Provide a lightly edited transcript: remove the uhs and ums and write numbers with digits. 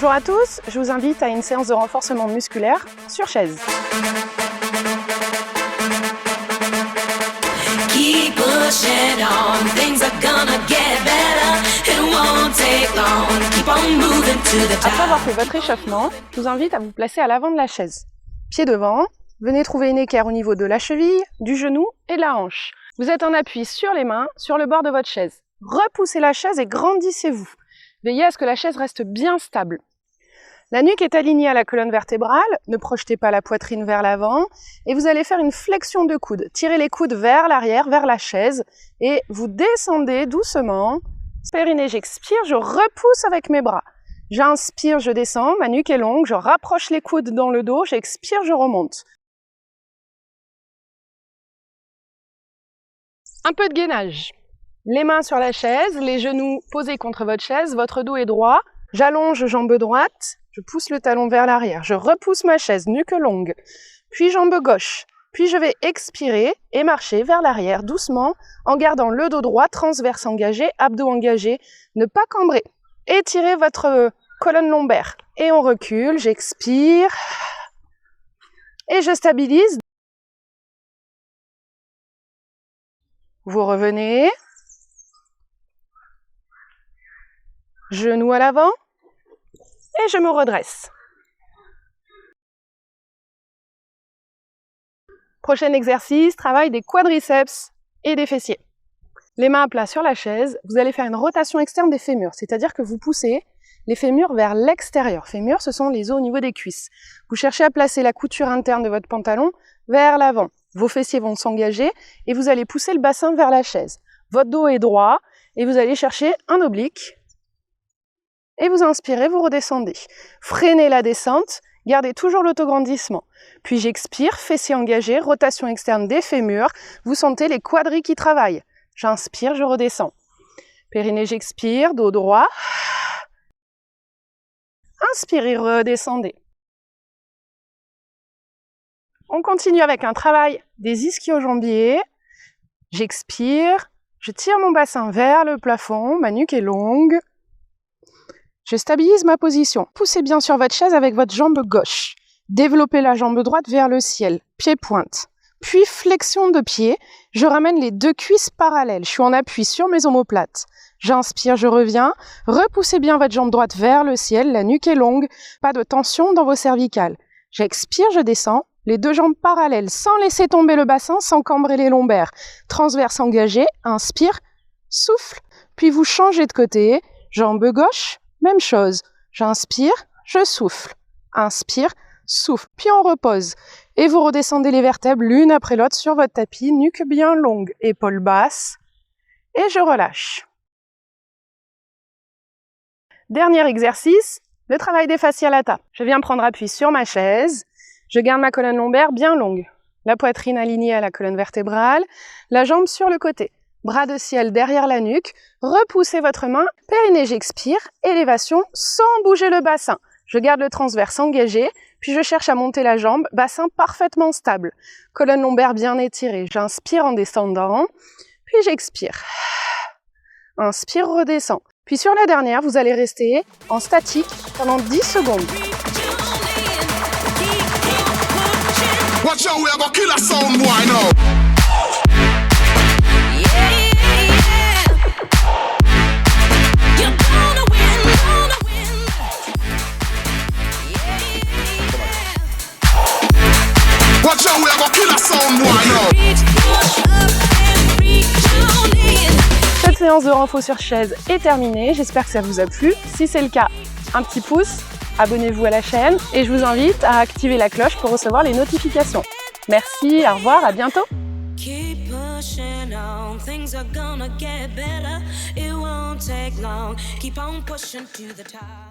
Bonjour à tous, je vous invite à une séance de renforcement musculaire sur chaise. Keep pushing on, things are gonna get better, it won't take long, keep on moving to the top. Après avoir fait votre échauffement, je vous invite à vous placer à l'avant de la chaise. Pied devant, venez trouver une équerre au niveau de la cheville, du genou et de la hanche. Vous êtes en appui sur les mains, sur le bord de votre chaise. Repoussez la chaise et grandissez-vous. Veillez à ce que la chaise reste bien stable. La nuque est alignée à la colonne vertébrale, ne projetez pas la poitrine vers l'avant et vous allez faire une flexion de coude. Tirez les coudes vers l'arrière, vers la chaise et vous descendez doucement. Périnée, j'expire, je repousse avec mes bras. J'inspire, je descends, ma nuque est longue, je rapproche les coudes dans le dos, j'expire, je remonte. Un peu de gainage. Les mains sur la chaise, les genoux posés contre votre chaise, votre dos est droit. J'allonge jambe droite, je pousse le talon vers l'arrière, je repousse ma chaise, nuque longue, puis jambe gauche. Puis je vais expirer et marcher vers l'arrière doucement en gardant le dos droit, transverse engagé, abdos engagés, ne pas cambrer. Étirez votre colonne lombaire et on recule, j'expire et je stabilise. Vous revenez. Genou à l'avant et je me redresse. Prochain exercice, travail des quadriceps et des fessiers. Les mains à plat sur la chaise, vous allez faire une rotation externe des fémurs, c'est-à-dire que vous poussez les fémurs vers l'extérieur. Fémurs, ce sont les os au niveau des cuisses. Vous cherchez à placer la couture interne de votre pantalon vers l'avant. Vos fessiers vont s'engager et vous allez pousser le bassin vers la chaise. Votre dos est droit et vous allez chercher un oblique. Et vous inspirez, vous redescendez. Freinez la descente, gardez toujours l'autograndissement. Puis j'expire, fessiers engagés, rotation externe des fémurs. Vous sentez les quadris qui travaillent. J'inspire, je redescends. Périnée, j'expire, dos droit. Inspirez, redescendez. On continue avec un travail des ischio-jambiers. J'expire, je tire mon bassin vers le plafond, ma nuque est longue. Je stabilise ma position. Poussez bien sur votre chaise avec votre jambe gauche. Développez la jambe droite vers le ciel, pied pointe. Puis flexion de pied, je ramène les deux cuisses parallèles. Je suis en appui sur mes omoplates. J'inspire, je reviens. Repoussez bien votre jambe droite vers le ciel, la nuque est longue, pas de tension dans vos cervicales. J'expire, je descends. Les deux jambes parallèles, sans laisser tomber le bassin, sans cambrer les lombaires. Transverse engagé, inspire, souffle. Puis vous changez de côté, jambe gauche. Même chose, j'inspire, je souffle, inspire, souffle, puis on repose. Et vous redescendez les vertèbres l'une après l'autre sur votre tapis, nuque bien longue, épaules basses, et je relâche. Dernier exercice, le travail des fascias lata. Je viens prendre appui sur ma chaise, je garde ma colonne lombaire bien longue, la poitrine alignée à la colonne vertébrale, la jambe sur le côté. Bras de ciel derrière la nuque, repoussez votre main, périnée, j'expire, élévation sans bouger le bassin. Je garde le transverse engagé, puis je cherche à monter la jambe, bassin parfaitement stable. Colonne lombaire bien étirée, j'inspire en descendant, puis j'expire. Inspire, redescend. Puis sur la dernière, vous allez rester en statique pendant 10 secondes. Watch out, we are gonna kill a sound boy now. Watch out, we are gonna kill a sound boy now. Cette séance de renfo sur chaise est terminée, j'espère que ça vous a plu. Si c'est le cas, un petit pouce, abonnez-vous à la chaîne et je vous invite à activer la cloche pour recevoir les notifications. Merci, au revoir, à bientôt. Keep pushing on, things are gonna get better, it won't take long, keep on pushing to the top.